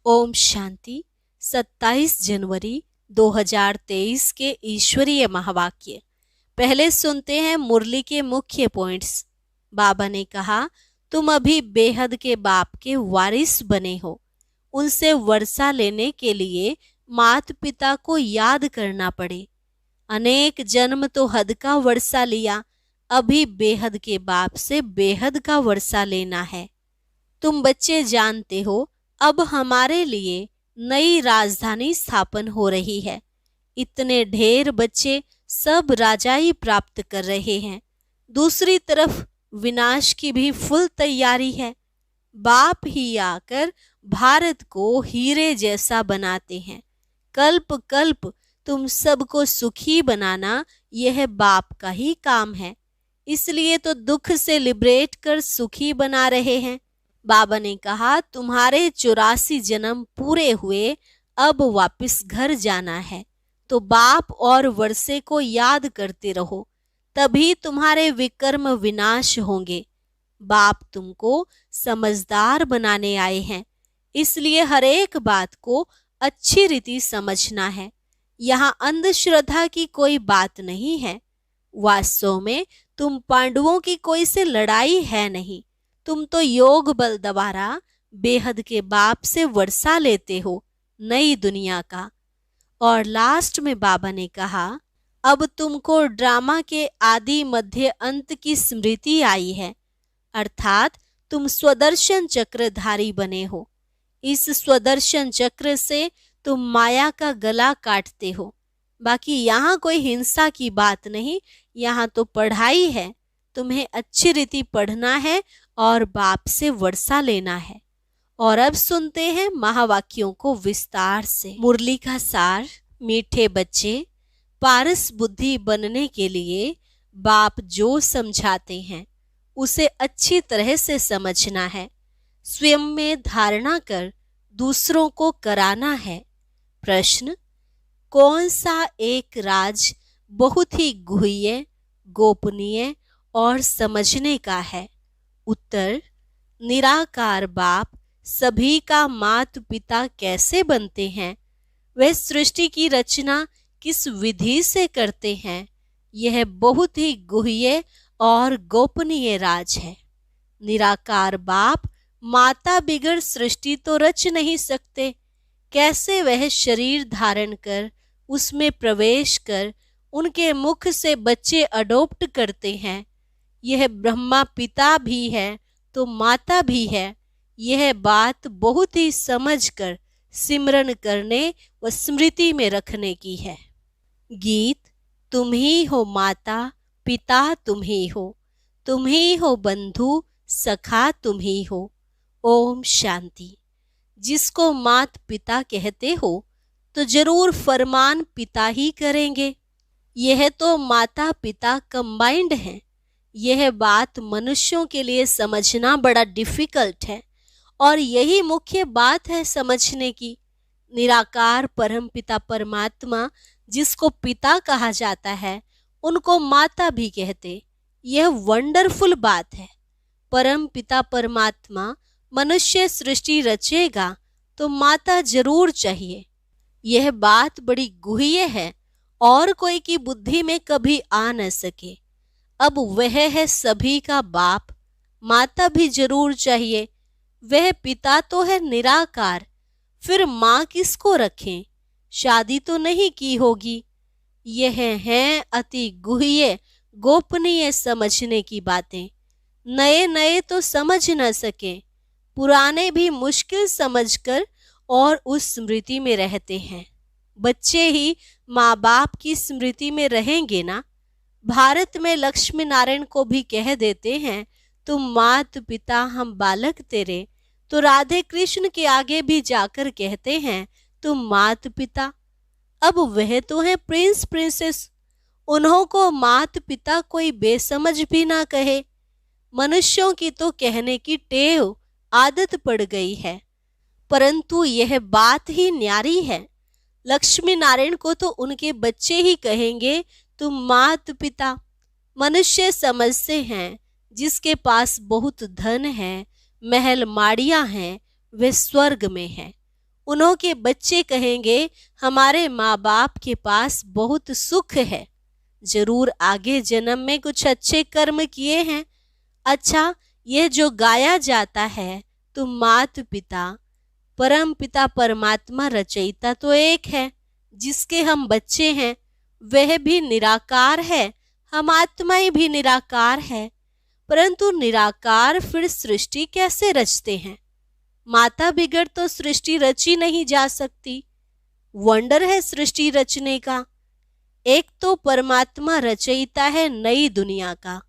ओम शांति। 27 जनवरी 2023 के ईश्वरीय महावाक्य। पहले सुनते हैं मुरली के मुख्य पॉइंट्स। बाबा ने कहा, तुम अभी बेहद के बाप के वारिस बने हो। उनसे वर्षा लेने के लिए माता पिता को याद करना पड़े। अनेक जन्म तो हद का वर्षा लिया, अभी बेहद के बाप से बेहद का वर्षा लेना है। तुम बच्चे जानते हो, अब हमारे लिए नई राजधानी स्थापन हो रही है। इतने ढेर बच्चे सब राजाई प्राप्त कर रहे हैं। दूसरी तरफ विनाश की भी फुल तैयारी है। बाप ही आकर भारत को हीरे जैसा बनाते हैं। कल्प कल्प तुम सबको सुखी बनाना यह बाप का ही काम है। इसलिए तो दुख से लिबरेट कर सुखी बना रहे हैं। बाबा ने कहा, तुम्हारे 84 जन्म पूरे हुए, अब वापस घर जाना है। तो बाप और वर्षे को याद करते रहो, तभी तुम्हारे विकर्म विनाश होंगे। बाप तुमको समझदार बनाने आए हैं, इसलिए हर एक बात को अच्छी रीति समझना है। यहाँ अंधश्रद्धा की कोई बात नहीं है। वास्तव में तुम पांडवों की कोई से लड़ाई है नहीं। तुम तो योग बल द्वारा बेहद के बाप से वर्षा लेते हो नई दुनिया का। और लास्ट में बाबा ने कहा, अब तुमको ड्रामा के आदि मध्य अंत की स्मृति आई है, अर्थात तुम स्वदर्शन चक्रधारी बने हो। इस स्वदर्शन चक्र से तुम माया का गला काटते हो। बाकी यहाँ कोई हिंसा की बात नहीं, यहाँ तो पढ़ाई है। तुम्हें अच्छी रीति पढ़ना है और बाप से वर्षा लेना है। और अब सुनते हैं महावाक्यों को विस्तार से। मुरली का सार। मीठे बच्चे, पारस बुद्धि बनने के लिए बाप जो समझाते हैं उसे अच्छी तरह से समझना है। स्वयं में धारणा कर दूसरों को कराना है। प्रश्न, कौन सा एक राज बहुत ही गुह्य, गोपनीय और समझने का है? उत्तर, निराकार बाप सभी का माता पिता कैसे बनते हैं, वह सृष्टि की रचना किस विधि से करते हैं, यह बहुत ही गुह्य और गोपनीय राज है। निराकार बाप माता बिगड़ सृष्टि तो रच नहीं सकते। कैसे वह शरीर धारण कर उसमें प्रवेश कर उनके मुख से बच्चे अडॉप्ट करते हैं। यह ब्रह्मा पिता भी है तो माता भी है। यह बात बहुत ही समझकर सिमरन करने व स्मृति में रखने की है। गीत। तुम ही हो माता पिता, तुम ही हो बंधु सखा, तुम ही हो। ओम शांति। जिसको मात पिता कहते हो तो जरूर फरमान पिता ही करेंगे। यह तो माता पिता कंबाइंड हैं। यह बात मनुष्यों के लिए समझना बड़ा डिफिकल्ट है और यही मुख्य बात है समझने की। निराकार परम पिता परमात्मा जिसको पिता कहा जाता है उनको माता भी कहते। यह वंडरफुल बात है। परम पिता परमात्मा मनुष्य सृष्टि रचेगा तो माता जरूर चाहिए। यह बात बड़ी गुह्य है और कोई की बुद्धि में कभी आ न सके। अब वह है सभी का बाप, माता भी जरूर चाहिए। वह पिता तो है निराकार, फिर माँ किसको रखें? शादी तो नहीं की होगी। यह हैं अति गुह्य गोपनीय समझने की बातें। नए नए तो समझ न सके, पुराने भी मुश्किल समझकर और उस स्मृति में रहते हैं। बच्चे ही माँ बाप की स्मृति में रहेंगे ना। भारत में लक्ष्मी नारायण को भी कह देते हैं, तुम मात पिता हम बालक तेरे। तो राधे कृष्ण के आगे भी जाकर कहते हैं, तुम मात पिता। अब वह तो है प्रिंस प्रिंसेस, उन्हों को मात पिता कोई बेसमझ भी ना कहे। मनुष्यों की तो कहने की टेव आदत पड़ गई है, परंतु यह बात ही न्यारी है। लक्ष्मी नारायण को तो उनके बच्चे ही कहेंगे, तुम मात पिता। मनुष्य समझते हैं जिसके पास बहुत धन है, महल माड़ियां हैं, वे स्वर्ग में है। उन्हों के बच्चे कहेंगे हमारे माँ बाप के पास बहुत सुख है, जरूर आगे जन्म में कुछ अच्छे कर्म किए हैं। अच्छा, यह जो गाया जाता है, तुम मात पिता परम पिता परमात्मा रचयिता तो एक है, जिसके हम बच्चे हैं, वह भी निराकार है, हम आत्माएं भी निराकार है। परंतु निराकार फिर सृष्टि कैसे रचते हैं? माता बिगड़ तो सृष्टि रची नहीं जा सकती। वंडर है सृष्टि रचने का। एक तो परमात्मा रचयिता है नई दुनिया का,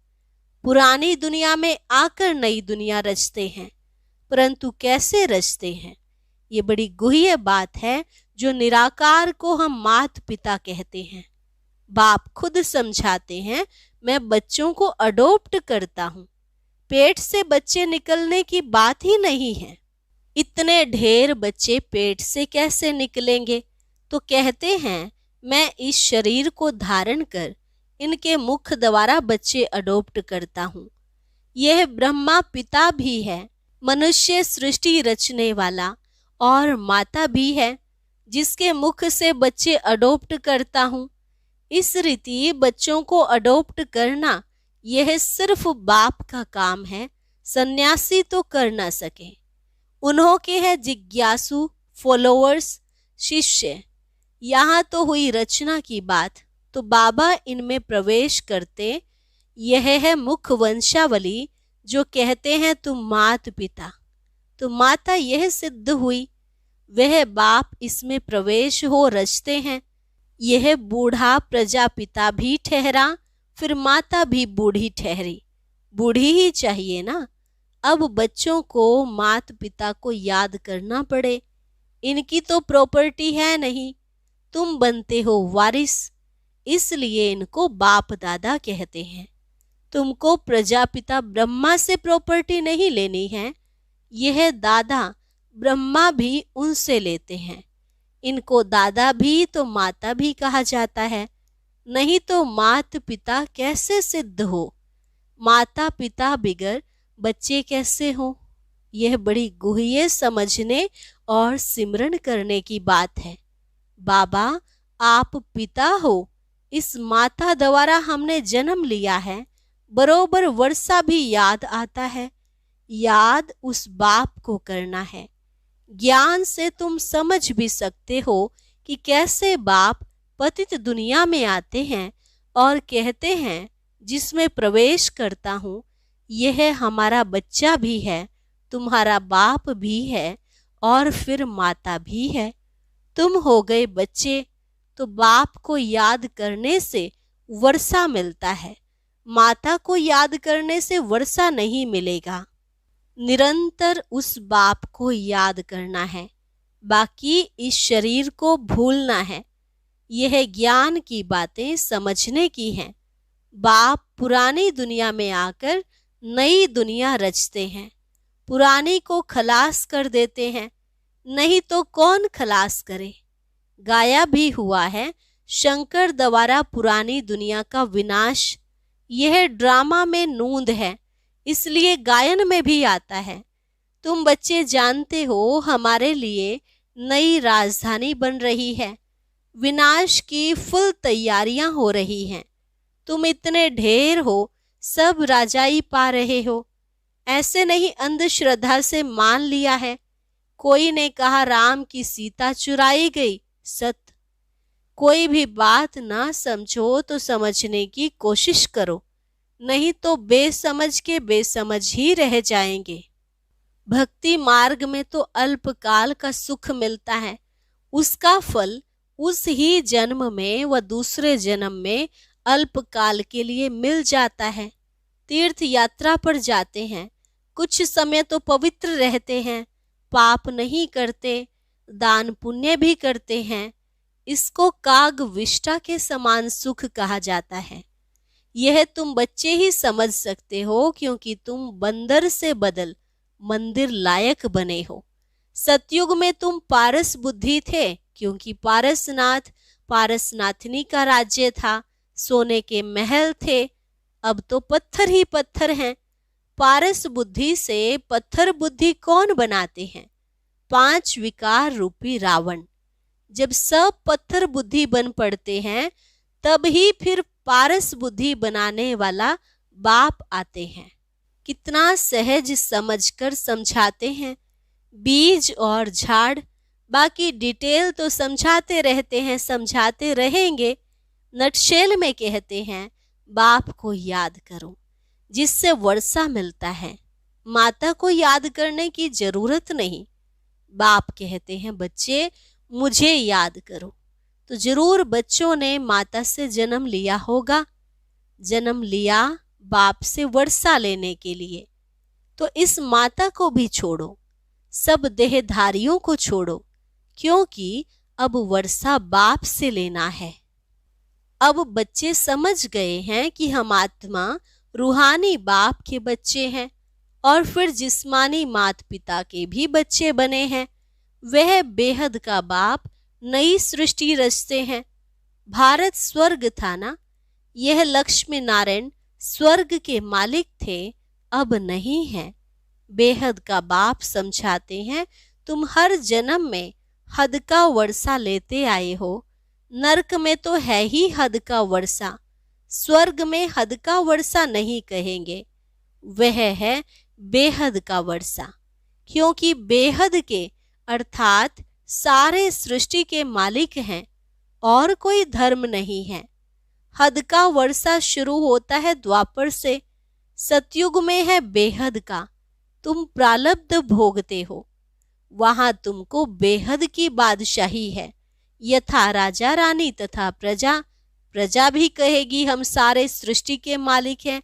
पुरानी दुनिया में आकर नई दुनिया रचते हैं। परंतु कैसे रचते हैं? ये बड़ी गुह्य बात है, जो निराकार को हम मात पिता कहते हैं। बाप खुद समझाते हैं, मैं बच्चों को अडॉप्ट करता हूँ। पेट से बच्चे निकलने की बात ही नहीं है। इतने ढेर बच्चे पेट से कैसे निकलेंगे? तो कहते हैं, मैं इस शरीर को धारण कर इनके मुख द्वारा बच्चे अडॉप्ट करता हूँ। यह ब्रह्मा पिता भी है, मनुष्य सृष्टि रचने वाला, और माता भी है, जिसके मुख से बच्चे अडॉप्ट करता हूँ। इस रीति बच्चों को अडॉप्ट करना यह सिर्फ बाप का काम है, सन्यासी तो कर ना सके। उन्हों के हैं जिज्ञासु, फॉलोअर्स, शिष्य। यहाँ तो हुई रचना की बात, तो बाबा इनमें प्रवेश करते। यह है मुख वंशावली, जो कहते हैं तुम मात पिता, तो माता यह सिद्ध हुई। वह बाप इसमें प्रवेश हो रचते हैं। यह बूढ़ा प्रजापिता भी ठहरा, फिर माता भी बूढ़ी ठहरी। बूढ़ी ही चाहिए ना। अब बच्चों को मात पिता को याद करना पड़े। इनकी तो प्रॉपर्टी है नहीं, तुम बनते हो वारिस, इसलिए इनको बाप दादा कहते हैं। तुमको प्रजापिता ब्रह्मा से प्रॉपर्टी नहीं लेनी है, यह दादा ब्रह्मा भी उनसे लेते हैं। इनको दादा भी तो माता भी कहा जाता है, नहीं तो मात पिता कैसे सिद्ध हो? माता पिता बिगर बच्चे कैसे हो? यह बड़ी गुह्य समझने और सिमरन करने की बात है। बाबा, आप पिता हो, इस माता द्वारा हमने जन्म लिया है, बरोबर वर्षा भी याद आता है। याद उस बाप को करना है। ज्ञान से तुम समझ भी सकते हो कि कैसे बाप पतित दुनिया में आते हैं और कहते हैं, जिसमें प्रवेश करता हूँ, यह हमारा बच्चा भी है, तुम्हारा बाप भी है, और फिर माता भी है। तुम हो गए बच्चे, तो बाप को याद करने से वर्षा मिलता है, माता को याद करने से वर्षा नहीं मिलेगा। निरंतर उस बाप को याद करना है, बाकी इस शरीर को भूलना है। यह ज्ञान की बातें समझने की हैं। बाप पुरानी दुनिया में आकर नई दुनिया रचते हैं, पुरानी को खलास कर देते हैं, नहीं तो कौन खलास करे? गाया भी हुआ है, शंकर द्वारा पुरानी दुनिया का विनाश। यह ड्रामा में नूंद है, इसलिए गायन में भी आता है। तुम बच्चे जानते हो, हमारे लिए नई राजधानी बन रही है, विनाश की फुल तैयारियां हो रही हैं। तुम इतने ढेर हो, सब राजाई पा रहे हो। ऐसे नहीं अंधश्रद्धा से मान लिया है। कोई ने कहा राम की सीता चुराई गई, सत्य। कोई भी बात ना समझो तो समझने की कोशिश करो, नहीं तो बेसमझ के बेसमझ ही रह जाएंगे। भक्ति मार्ग में तो अल्पकाल का सुख मिलता है, उसका फल उस ही जन्म में व दूसरे जन्म में अल्पकाल के लिए मिल जाता है। तीर्थ यात्रा पर जाते हैं, कुछ समय तो पवित्र रहते हैं, पाप नहीं करते, दान पुण्य भी करते हैं। इसको काग विष्ठा के समान सुख कहा जाता है। यह तुम बच्चे ही समझ सकते हो, क्योंकि तुम बंदर से बदल मंदिर लायक बने हो। सतयुग में तुम पारस बुद्धि थे, क्योंकि पारसनाथ पारसनाथनी का राज्य था, सोने के महल थे। अब तो पत्थर ही पत्थर हैं। पारस बुद्धि से पत्थर बुद्धि कौन बनाते हैं? 5 विकार रूपी रावण। जब सब पत्थर बुद्धि बन पड़ते हैं तब ही फिर पारस बुद्धि बनाने वाला बाप आते हैं। कितना सहज समझकर समझाते हैं, बीज और झाड़। बाकी डिटेल तो समझाते रहते हैं, समझाते रहेंगे। नटशेल में कहते हैं बाप को याद करो जिससे वर्षा मिलता है, माता को याद करने की जरूरत नहीं। बाप कहते हैं बच्चे मुझे याद करो। तो जरूर बच्चों ने माता से जन्म लिया होगा, जन्म लिया बाप से वर्षा लेने के लिए। तो इस माता को भी छोड़ो, सब देहधारियों को छोड़ो, क्योंकि अब वर्षा बाप से लेना है। अब बच्चे समझ गए हैं कि हम आत्मा रूहानी बाप के बच्चे हैं और फिर जिस्मानी माता पिता के भी बच्चे बने हैं। वह बेहद का बाप नई सृष्टि रचते हैं। भारत स्वर्ग था ना, यह लक्ष्मी नारायण स्वर्ग के मालिक थे, अब नहीं है। बेहद का बाप समझाते हैं तुम हर जन्म में हद का वर्षा लेते आए हो। नरक में तो है ही हद का वर्षा, स्वर्ग में हद का वर्षा नहीं कहेंगे, वह है बेहद का वर्षा। क्योंकि बेहद के अर्थात सारे सृष्टि के मालिक हैं और कोई धर्म नहीं है। हद का वर्षा शुरू होता है द्वापर से, सतयुग में है बेहद का। तुम प्रारब्ध भोगते हो, वहां तुमको बेहद की बादशाही है। यथा राजा रानी तथा प्रजा, प्रजा भी कहेगी हम सारे सृष्टि के मालिक हैं।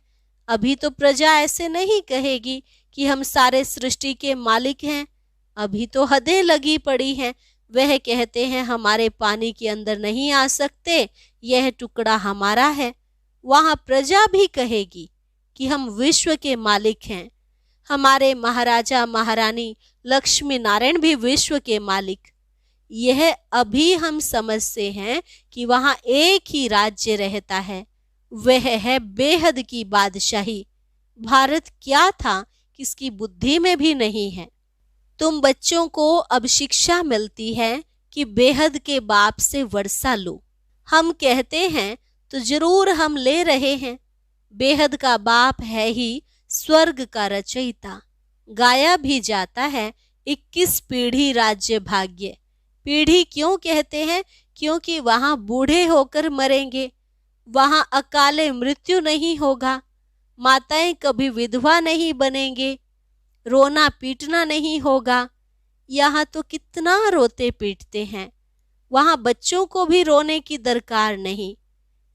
अभी तो प्रजा ऐसे नहीं कहेगी कि हम सारे सृष्टि के मालिक हैं, अभी तो हदें लगी पड़ी हैं। वह कहते हैं हमारे पानी के अंदर नहीं आ सकते, यह टुकड़ा हमारा है। वहां प्रजा भी कहेगी कि हम विश्व के मालिक हैं। हमारे महाराजा महारानी लक्ष्मी नारायण भी विश्व के मालिक। यह अभी हम समझते हैं कि वहां एक ही राज्य रहता है, वह है बेहद की बादशाही। भारत क्या था किसकी बुद्धि में भी नहीं है। तुम बच्चों को अब शिक्षा मिलती है कि बेहद के बाप से वर्षा लो। हम कहते हैं तो जरूर हम ले रहे हैं। बेहद का बाप है ही स्वर्ग का रचयिता। गाया भी जाता है 21 पीढ़ी राज्य भाग्य। पीढ़ी क्यों कहते हैं? क्योंकि वहां बूढ़े होकर मरेंगे, वहां अकाले मृत्यु नहीं होगा, माताएं कभी विधवा नहीं बनेंगे, रोना पीटना नहीं होगा। यहाँ तो कितना रोते पीटते हैं, वहां बच्चों को भी रोने की दरकार नहीं।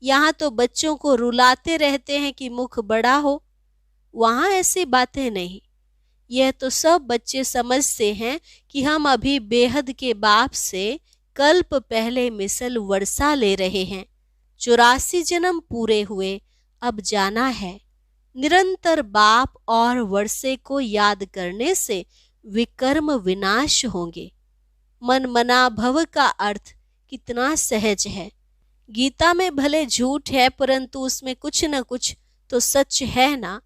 यहाँ तो बच्चों को रुलाते रहते हैं कि मुख बड़ा हो, वहां ऐसी बातें नहीं। यह तो सब बच्चे समझते हैं कि हम अभी बेहद के बाप से कल्प पहले मिसल वर्षा ले रहे हैं। 84 जन्म पूरे हुए, अब जाना है। निरंतर बाप और वर्षे को याद करने से विकर्म विनाश होंगे। मन मना भव का अर्थ कितना सहज है। गीता में भले झूठ है परंतु उसमें कुछ न कुछ तो सच है ना।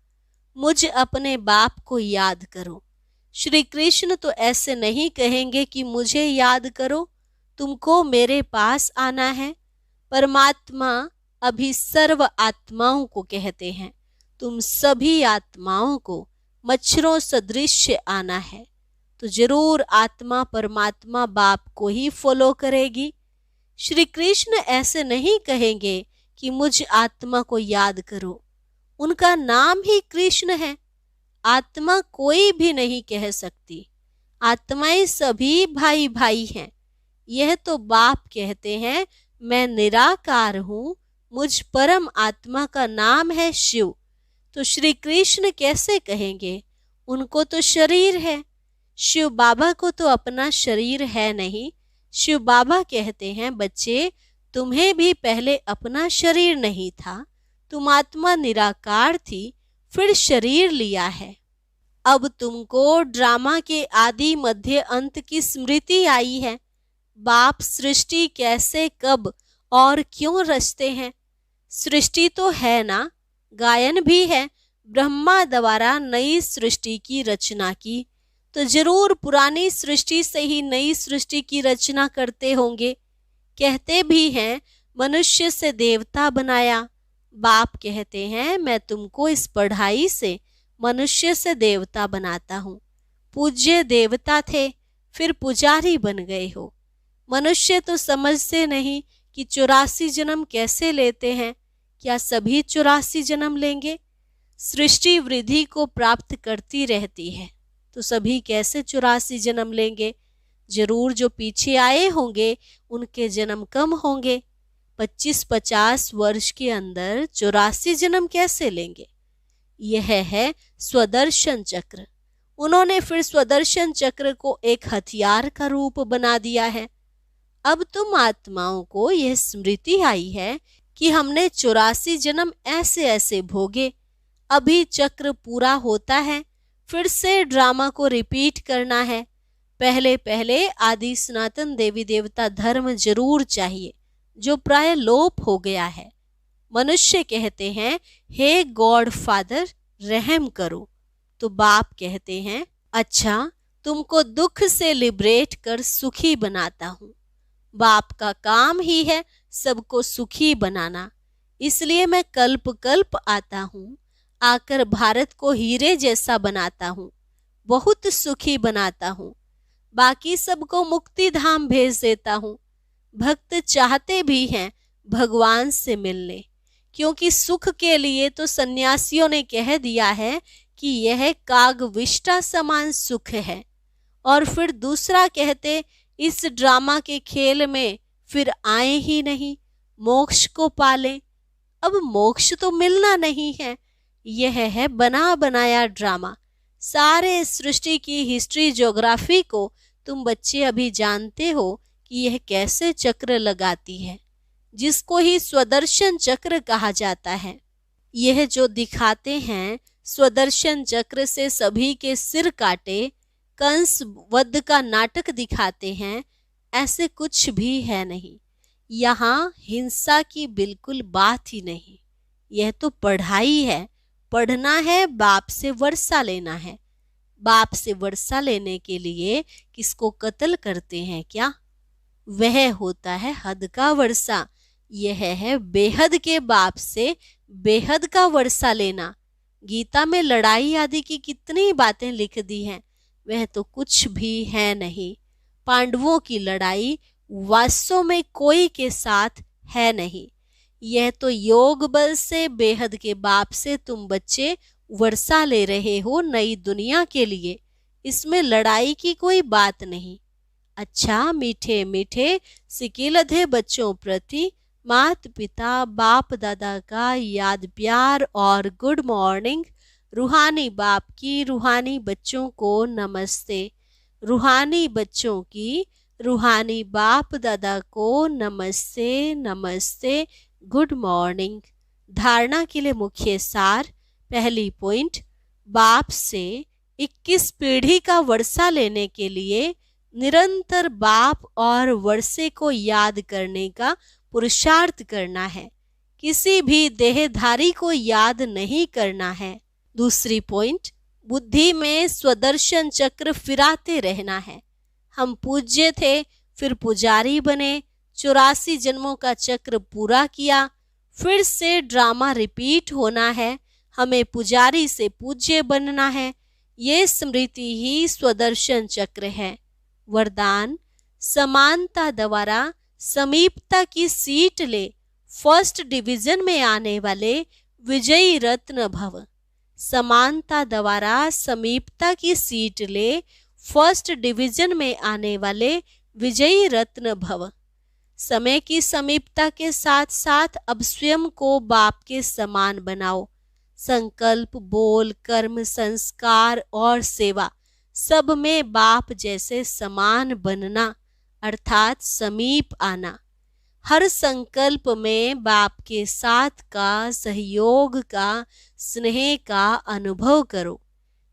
मुझ अपने बाप को याद करो। श्री कृष्ण तो ऐसे नहीं कहेंगे कि मुझे याद करो, तुमको मेरे पास आना है। परमात्मा अभी सर्व आत्माओं को कहते हैं, तुम सभी आत्माओं को मच्छरों सदृश आना है। तो जरूर आत्मा परमात्मा बाप को ही फॉलो करेगी। श्री कृष्ण ऐसे नहीं कहेंगे कि मुझ आत्मा को याद करो, उनका नाम ही कृष्ण है। आत्मा कोई भी नहीं कह सकती, आत्माएं सभी भाई भाई हैं। यह तो बाप कहते हैं मैं निराकार हूँ, मुझ परम आत्मा का नाम है शिव। तो श्री कृष्ण कैसे कहेंगे? उनको तो शरीर है, शिव बाबा को तो अपना शरीर है नहीं। शिव बाबा कहते हैं बच्चे तुम्हें भी पहले अपना शरीर नहीं था, तुम आत्मा निराकार थी, फिर शरीर लिया है। अब तुमको ड्रामा के आदि मध्य अंत की स्मृति आई है। बाप सृष्टि कैसे कब और क्यों रचते हैं? सृष्टि तो है ना, गायन भी है। ब्रह्मा द्वारा नई सृष्टि की रचना की, तो जरूर पुरानी सृष्टि से ही नई सृष्टि की रचना करते होंगे। कहते भी हैं मनुष्य से देवता बनाया। बाप कहते हैं मैं तुमको इस पढ़ाई से मनुष्य से देवता बनाता हूँ। पूज्य देवता थे, फिर पुजारी बन गए हो। मनुष्य तो समझते नहीं कि 84 जन्म कैसे लेते हैं। क्या सभी 84 जन्म लेंगे? सृष्टि वृद्धि को प्राप्त करती रहती है, तो सभी कैसे 84 जन्म लेंगे? जरूर जो पीछे आए होंगे उनके जन्म कम होंगे। 25-50 वर्ष के अंदर 84 जन्म कैसे लेंगे? यह है स्वदर्शन चक्र। उन्होंने फिर स्वदर्शन चक्र को एक हथियार का रूप बना दिया है। अब तुम आत्माओं को यह स्मृति आई है कि हमने 84 जन्म ऐसे ऐसे भोगे। अभी चक्र पूरा होता है, फिर से ड्रामा को रिपीट करना है। पहले पहले आदि सनातन देवी देवता धर्म जरूर चाहिए, जो प्राय लोप हो गया है। मनुष्य कहते हैं हे गॉड फादर रहम करो, तो बाप कहते हैं अच्छा तुमको दुख से लिबरेट कर सुखी बनाता हूँ। बाप का काम ही है सबको सुखी बनाना, इसलिए मैं कल्प कल्प आता हूँ। आकर भारत को हीरे जैसा बनाता हूँ, बहुत सुखी बनाता हूँ। बाकी सबको मुक्ति धाम भेज देता हूँ। भक्त चाहते भी हैं भगवान से मिलने, क्योंकि सुख के लिए तो सन्यासियों ने कह दिया है कि यह कागविष्टा समान सुख है। और फिर दूसरा कहते इस ड्रामा के खेल में फिर आए ही नहीं, मोक्ष को पालें। अब मोक्ष तो मिलना नहीं है, यह है बना बनाया ड्रामा। सारे सृष्टि की हिस्ट्री ज्योग्राफी को तुम बच्चे अभी जानते हो कि यह कैसे चक्र लगाती है, जिसको ही स्वदर्शन चक्र कहा जाता है। यह जो दिखाते हैं स्वदर्शन चक्र से सभी के सिर काटे, कंस वध का नाटक दिखाते हैं, ऐसे कुछ भी है नहीं। यहाँ हिंसा की बिल्कुल बात ही नहीं। यह तो पढ़ाई है, पढ़ना है, बाप से वर्षा लेना है। बाप से वर्षा लेने के लिए किसको कत्ल करते हैं क्या? वह होता है हद का वर्षा। यह है बेहद के बाप से बेहद का वर्षा लेना। गीता में लड़ाई आदि की कितनी बातें लिख दी हैं, वह तो कुछ भी है नहीं। पांडवों की लड़ाई वास्तव में कोई के साथ है नहीं। यह तो योग बल से बेहद के बाप से तुम बच्चे वर्षा ले रहे हो नई दुनिया के लिए। इसमें लड़ाई की कोई बात नहीं। अच्छा मीठे मीठे सिकिलधे बच्चों प्रति माता पिता बाप दादा का याद प्यार और गुड मॉर्निंग। रूहानी बाप की रूहानी बच्चों को नमस्ते। रूहानी बच्चों की रूहानी बाप दादा को नमस्ते नमस्ते, गुड मॉर्निंग। धारणा के लिए मुख्य सार। पहली पॉइंट, बाप से 21 पीढ़ी का वर्षा लेने के लिए निरंतर बाप और वर्षे को याद करने का पुरुषार्थ करना है। किसी भी देहधारी को याद नहीं करना है। दूसरी पॉइंट, बुद्धि में स्वदर्शन चक्र फिराते रहना है। हम पूज्य थे, फिर पुजारी बने, 84 जन्मों का चक्र पूरा किया, फिर से ड्रामा रिपीट होना है। हमें पुजारी से पूज्य बनना है। ये स्मृति ही स्वदर्शन चक्र है। वरदान, समानता द्वारा समीपता की सीट ले, फर्स्ट डिवीजन में आने वाले विजयी रत्न भव। समानता द्वारा समीपता की सीट ले, फर्स्ट डिवीजन में आने वाले विजयी रत्न भव। समय की समीपता के साथ साथ अब स्वयं को बाप के समान बनाओ। संकल्प, बोल, कर्म, संस्कार और सेवा सब में बाप जैसे समान बनना, अर्थात समीप आना। हर संकल्प में बाप के साथ का, सहयोग का, स्नेह का अनुभव करो।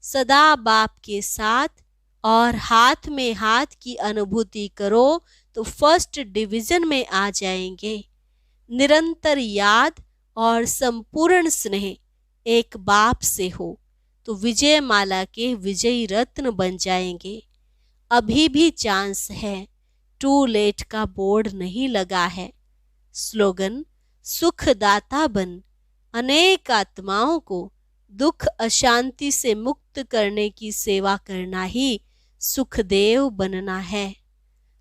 सदा बाप के साथ और हाथ में हाथ की अनुभूति करो तो फर्स्ट डिवीजन में आ जाएंगे। निरंतर याद और संपूर्ण स्नेह एक बाप से हो। तो विजय माला के विजयी रत्न बन जाएंगे। अभी भी चांस है, टू लेट का बोर्ड नहीं लगा है। स्लोगन, सुखदाता बन, अनेक आत्माओं को दुख अशांति से मुक्त करने की सेवा करना ही सुखदेव बनना है।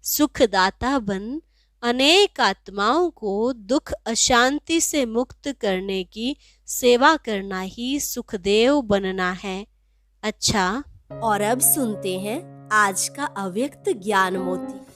सुखदाता बन, अनेक आत्माओं को दुख अशांति से मुक्त करने की सेवा करना ही सुखदेव बनना है। अच्छा, और अब सुनते हैं आज का अव्यक्त ज्ञान मोती।